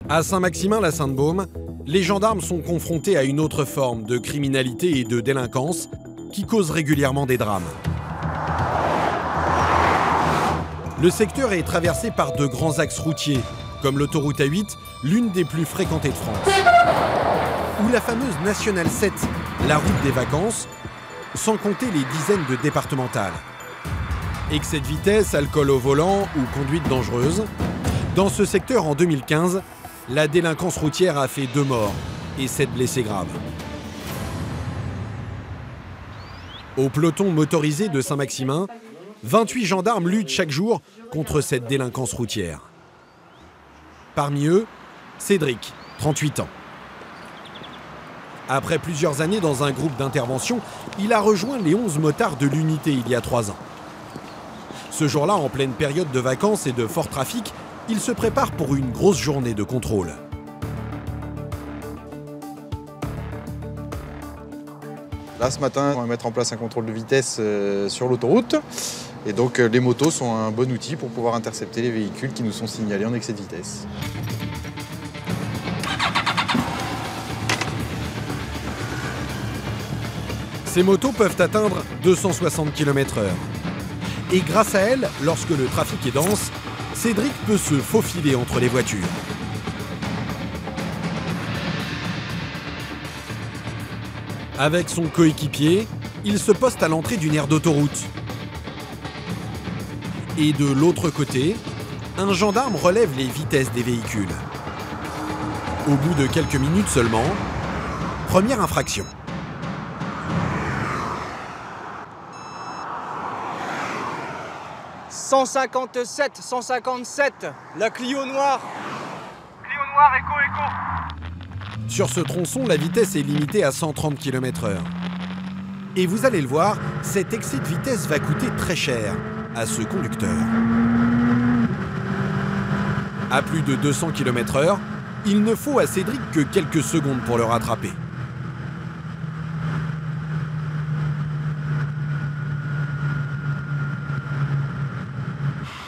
À Saint-Maximin-la-Sainte-Baume, les gendarmes sont confrontés à une autre forme de criminalité et de délinquance qui cause régulièrement des drames. Le secteur est traversé par de grands axes routiers, comme l'autoroute A8, l'une des plus fréquentées de France, ou la fameuse Nationale 7, la route des vacances, sans compter les dizaines de départementales. Excès de vitesse, alcool au volant ou conduite dangereuse. Dans ce secteur, en 2015, la délinquance routière a fait 2 morts et 7 blessés graves. Au peloton motorisé de Saint-Maximin, 28 gendarmes luttent chaque jour contre cette délinquance routière. Parmi eux, Cédric, 38 ans. Après plusieurs années dans un groupe d'intervention, il a rejoint les 11 motards de l'unité il y a 3 ans. Ce jour-là, en pleine période de vacances et de fort trafic, il se prépare pour une grosse journée de contrôle. Là, ce matin, on va mettre en place un contrôle de vitesse sur l'autoroute. Et donc, les motos sont un bon outil pour pouvoir intercepter les véhicules qui nous sont signalés en excès de vitesse. Ces motos peuvent atteindre 260 km/h. Et grâce à elles, lorsque le trafic est dense, Cédric peut se faufiler entre les voitures. Avec son coéquipier, il se poste à l'entrée d'une aire d'autoroute. Et de l'autre côté, un gendarme relève les vitesses des véhicules. Au bout de quelques minutes seulement, première infraction. « 157, 157, la Clio noire. Clio noire, écho. Sur ce tronçon, la vitesse est limitée à 130 km/h. Et vous allez le voir, cet excès de vitesse va coûter très cher à ce conducteur. À plus de 200 km/h, il ne faut à Cédric que quelques secondes pour le rattraper.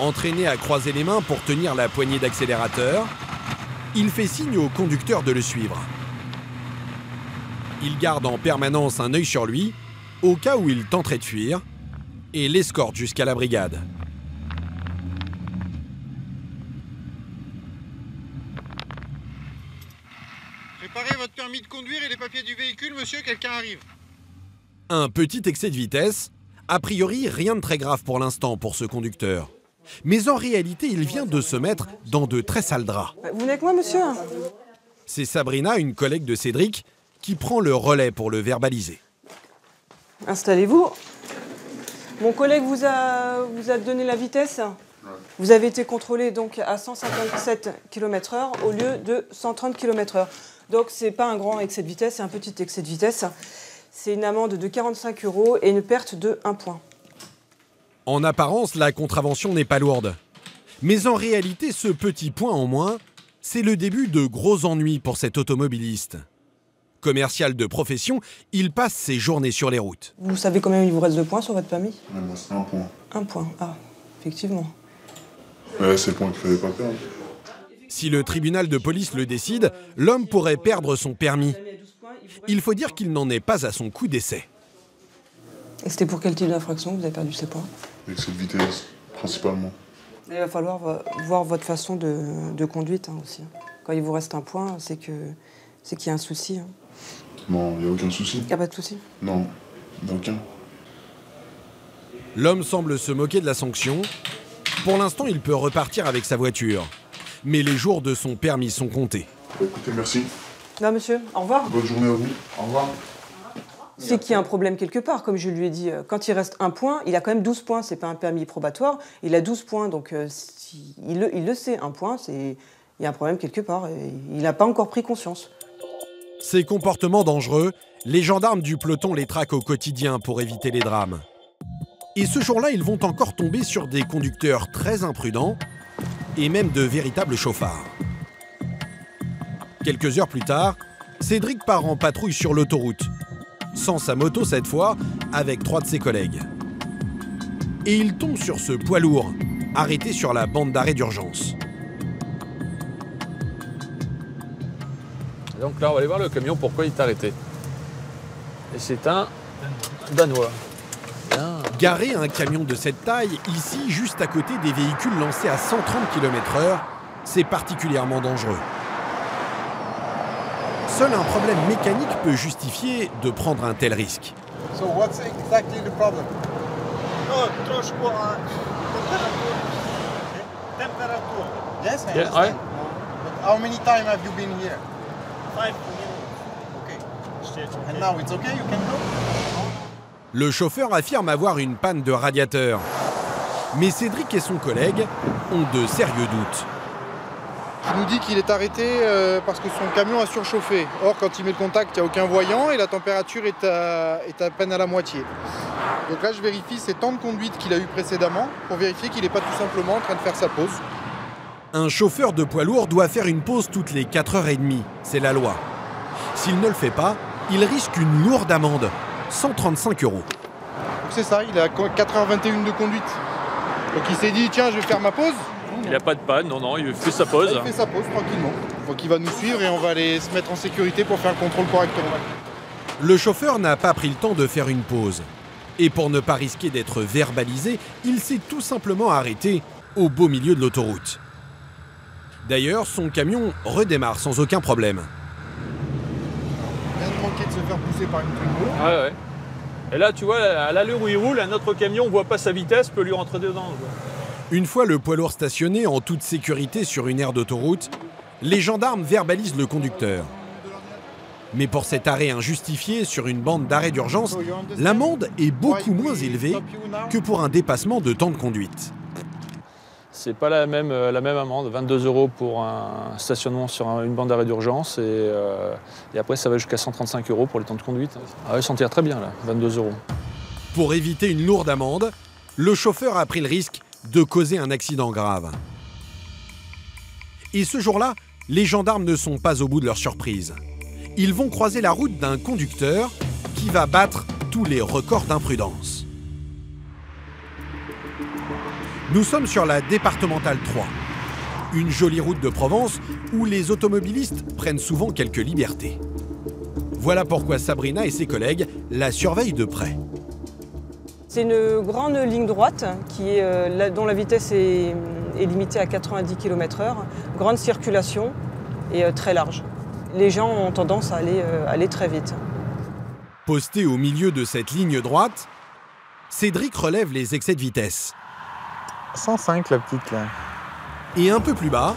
Entraîné à croiser les mains pour tenir la poignée d'accélérateur, il fait signe au conducteur de le suivre. Il garde en permanence un œil sur lui, au cas où il tenterait de fuir, et l'escorte jusqu'à la brigade. Préparez votre permis de conduire et les papiers du véhicule, monsieur, quelqu'un arrive. Un petit excès de vitesse, a priori rien de très grave pour l'instant pour ce conducteur. Mais en réalité, il vient de se mettre dans de très sales draps. Vous venez avec moi, monsieur? C'est Sabrina, une collègue de Cédric, qui prend le relais pour le verbaliser. Installez-vous. Mon collègue vous a donné la vitesse. Vous avez été contrôlé donc à 157 km/h au lieu de 130 km/h. Donc c'est pas un grand excès de vitesse, c'est un petit excès de vitesse. C'est une amende de 45 € et une perte de 1 point. En apparence, la contravention n'est pas lourde. Mais en réalité, ce petit point en moins, c'est le début de gros ennuis pour cet automobiliste. Commercial de profession, il passe ses journées sur les routes. Vous savez combien il vous reste de points sur votre permis? C'est 1 point. 1 point, ah, effectivement. Ouais, c'est le point qu'il ne fallait pas perdre. Si le tribunal de police le décide, l'homme pourrait perdre son permis. Il faut dire qu'il n'en est pas à son coup d'essai. Et c'était pour quel type d'infraction que vous avez perdu ces points? Excès de vitesse, principalement. Il va falloir voir votre façon de conduite aussi. Quand il vous reste 1 point, c'est qu'il y a un souci. Non, il n'y a aucun souci. Il n'y a pas de souci? Non, il n'y a aucun. L'homme semble se moquer de la sanction. Pour l'instant, il peut repartir avec sa voiture. Mais les jours de son permis sont comptés. Écoutez, merci. Là, monsieur, au revoir. Bonne journée à vous. Au revoir. C'est qu'il y a un problème quelque part, comme je lui ai dit. Quand il reste 1 point, il a quand même 12 points. C'est pas un permis probatoire. Il a 12 points, donc il le sait. 1 point, il y a un problème quelque part. Et il n'a pas encore pris conscience. Ces comportements dangereux, les gendarmes du peloton les traquent au quotidien pour éviter les drames. Et ce jour-là, ils vont encore tomber sur des conducteurs très imprudents et même de véritables chauffards. Quelques heures plus tard, Cédric part en patrouille sur l'autoroute. Sans sa moto cette fois, avec 3 de ses collègues. Et il tombe sur ce poids lourd, arrêté sur la bande d'arrêt d'urgence. Donc là, on va aller voir le camion, pourquoi il est arrêté. Et c'est un Danois. Bien. Garer un camion de cette taille, ici, juste à côté des véhicules lancés à 130 km/h, c'est particulièrement dangereux. Seul un problème mécanique peut justifier de prendre un tel risque. So what's exactly the problem? Temperature. Yes, I Yeah, understand. ouais. But how many times have you been here? 5 minutes. Okay. And now it's okay, you can go? Le chauffeur affirme avoir une panne de radiateur. Mais Cédric et son collègue ont de sérieux doutes. Il nous dit qu'il est arrêté parce que son camion a surchauffé. Or, quand il met le contact, il n'y a aucun voyant et la température est à peine à la moitié. Donc là, je vérifie ses temps de conduite qu'il a eu précédemment pour vérifier qu'il n'est pas tout simplement en train de faire sa pause. Un chauffeur de poids lourd doit faire une pause toutes les 4h30, c'est la loi. S'il ne le fait pas, il risque une lourde amende, 135 €. Donc c'est ça, il a 4h21 de conduite. Donc il s'est dit, tiens, je vais faire ma pause. Il n'a pas de panne, non, il fait sa pause. Il fait sa pause tranquillement. Donc il va nous suivre et on va aller se mettre en sécurité pour faire le contrôle correctement. Le chauffeur n'a pas pris le temps de faire une pause. Et pour ne pas risquer d'être verbalisé, il s'est tout simplement arrêté au beau milieu de l'autoroute. D'ailleurs, son camion redémarre sans aucun problème. Il vient de manquer de se faire pousser par une Twingo. Ouais, ouais. Et là, tu vois, à l'allure où il roule, un autre camion ne voit pas sa vitesse, peut lui rentrer dedans. Quoi. Une fois le poids lourd stationné en toute sécurité sur une aire d'autoroute, les gendarmes verbalisent le conducteur. Mais pour cet arrêt injustifié sur une bande d'arrêt d'urgence, l'amende est beaucoup moins élevée que pour un dépassement de temps de conduite. C'est pas la même amende, 22 € pour un stationnement sur une bande d'arrêt d'urgence et après ça va jusqu'à 135 € pour les temps de conduite. Ah ouais, s'en tire très bien là, 22 €. Pour éviter une lourde amende, le chauffeur a pris le risque de causer un accident grave. Et ce jour-là, les gendarmes ne sont pas au bout de leur surprise. Ils vont croiser la route d'un conducteur qui va battre tous les records d'imprudence. Nous sommes sur la départementale 3, une jolie route de Provence où les automobilistes prennent souvent quelques libertés. Voilà pourquoi Sabrina et ses collègues la surveillent de près. C'est une grande ligne droite dont la vitesse est limitée à 90 km/h, grande circulation et très large. Les gens ont tendance à aller très vite. Posté au milieu de cette ligne droite, Cédric relève les excès de vitesse. 105 la petite là. Et un peu plus bas,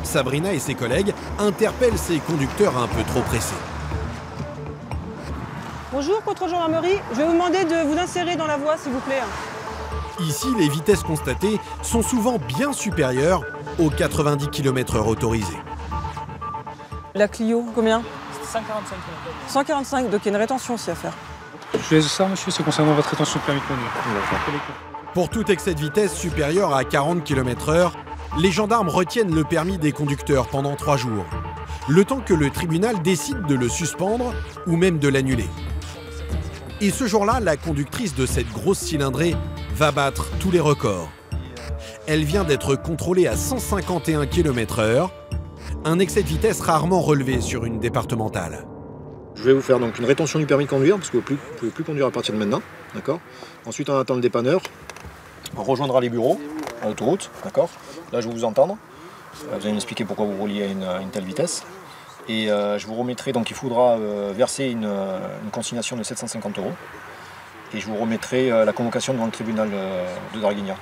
Sabrina et ses collègues interpellent ces conducteurs un peu trop pressés. Bonjour, contre-gendarmerie. Je vais vous demander de vous insérer dans la voie, s'il vous plaît. Ici, les vitesses constatées sont souvent bien supérieures aux 90 km/h autorisés. La Clio, combien? 145 km. 145, donc il y a une rétention aussi à faire. Je laisse ça, monsieur, c'est concernant votre rétention de permis de conduire. Pour tout excès de vitesse supérieur à 40 km/h, les gendarmes retiennent le permis des conducteurs pendant 3 jours, le temps que le tribunal décide de le suspendre ou même de l'annuler. Et ce jour-là, la conductrice de cette grosse cylindrée va battre tous les records. Elle vient d'être contrôlée à 151 km/h, un excès de vitesse rarement relevé sur une départementale. Je vais vous faire donc une rétention du permis de conduire, parce que vous ne pouvez plus conduire à partir de maintenant. D'accord. Ensuite, on attend le dépanneur. On rejoindra les bureaux à l'autoroute. D'accord. Là, je vais vous entendre. Vous allez m'expliquer pourquoi vous rouliez à une telle vitesse. Et je vous remettrai, donc il faudra verser une consignation de 750 €. Et je vous remettrai la convocation devant le tribunal de Draguignan.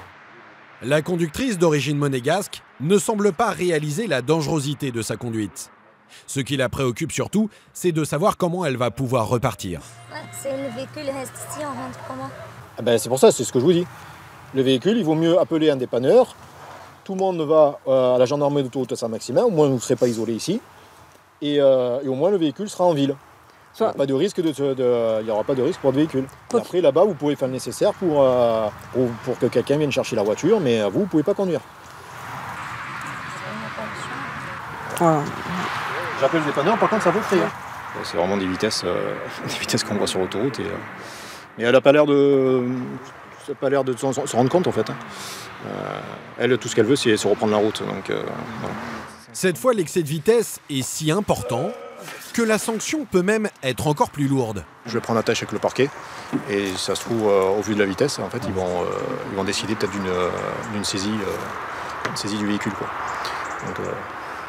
La conductrice d'origine monégasque ne semble pas réaliser la dangerosité de sa conduite. Ce qui la préoccupe surtout, c'est de savoir comment elle va pouvoir repartir. Le véhicule reste ici, on rentre comment? C'est pour ça, c'est ce que je vous dis. Le véhicule, il vaut mieux appeler un dépanneur. Tout le monde va à la gendarmerie d'autoroute à Saint-Maximin, au moins vous ne serez pas isolé ici. Et au moins le véhicule sera en ville. Il n'y aura pas de risque pour le véhicule. Et après là-bas, vous pouvez faire le nécessaire pour que quelqu'un vienne chercher la voiture, mais vous ne pouvez pas conduire. Voilà. J'appelle le dépanneur, par contre ça vaut le prix. C'est vraiment des vitesses qu'on voit sur l'autoroute. Mais elle n'a pas l'air de se rendre compte en fait. Elle, tout ce qu'elle veut, c'est se reprendre la route. Donc, voilà. Cette fois, l'excès de vitesse est si important que la sanction peut même être encore plus lourde. Je vais prendre un tâche avec le parquet et si ça se trouve, au vu de la vitesse, en fait, ils vont décider peut-être d'une saisie, une saisie du véhicule, quoi. Donc,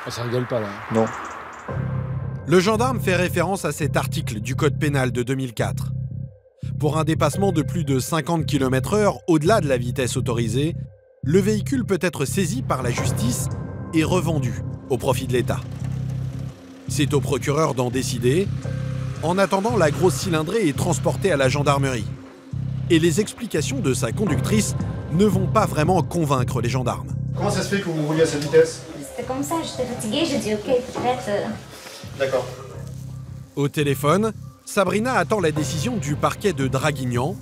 ça rigole pas là. Non. Le gendarme fait référence à cet article du Code pénal de 2004. Pour un dépassement de plus de 50 km/h au-delà de la vitesse autorisée, le véhicule peut être saisi par la justice et revendu au profit de l'État. C'est au procureur d'en décider. En attendant, la grosse cylindrée est transportée à la gendarmerie. Et les explications de sa conductrice ne vont pas vraiment convaincre les gendarmes. Comment ça se fait que vous rouliez à cette vitesse? C'était comme ça, j'étais fatiguée, j'ai dit ok, peut-être. D'accord. Au téléphone, Sabrina attend la décision du parquet de Draguignan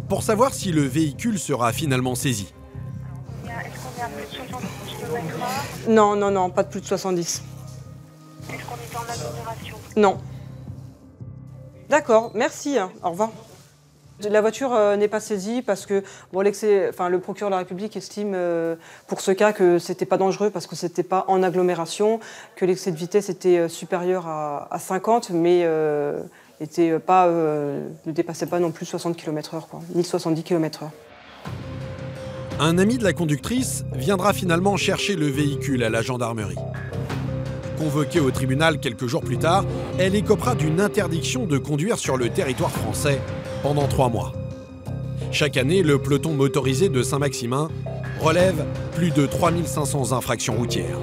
pour savoir si le véhicule sera finalement saisi. Est-ce qu'on est à plus de 70 km/h? Non, non, non, pas de plus de 70. Est-ce qu'on est en agglomération? Non. D'accord, merci, hein. Au revoir. La voiture n'est pas saisie parce que bon, le procureur de la République estime pour ce cas que c'était pas dangereux parce que c'était pas en agglomération, que l'excès de vitesse était supérieur à 50, mais ne dépassait pas non plus 60 km/h, quoi, ni 70 km/h. Un ami de la conductrice viendra finalement chercher le véhicule à la gendarmerie. Convoquée au tribunal quelques jours plus tard, elle écopera d'une interdiction de conduire sur le territoire français pendant 3 mois. Chaque année, le peloton motorisé de Saint-Maximin relève plus de 3500 infractions routières.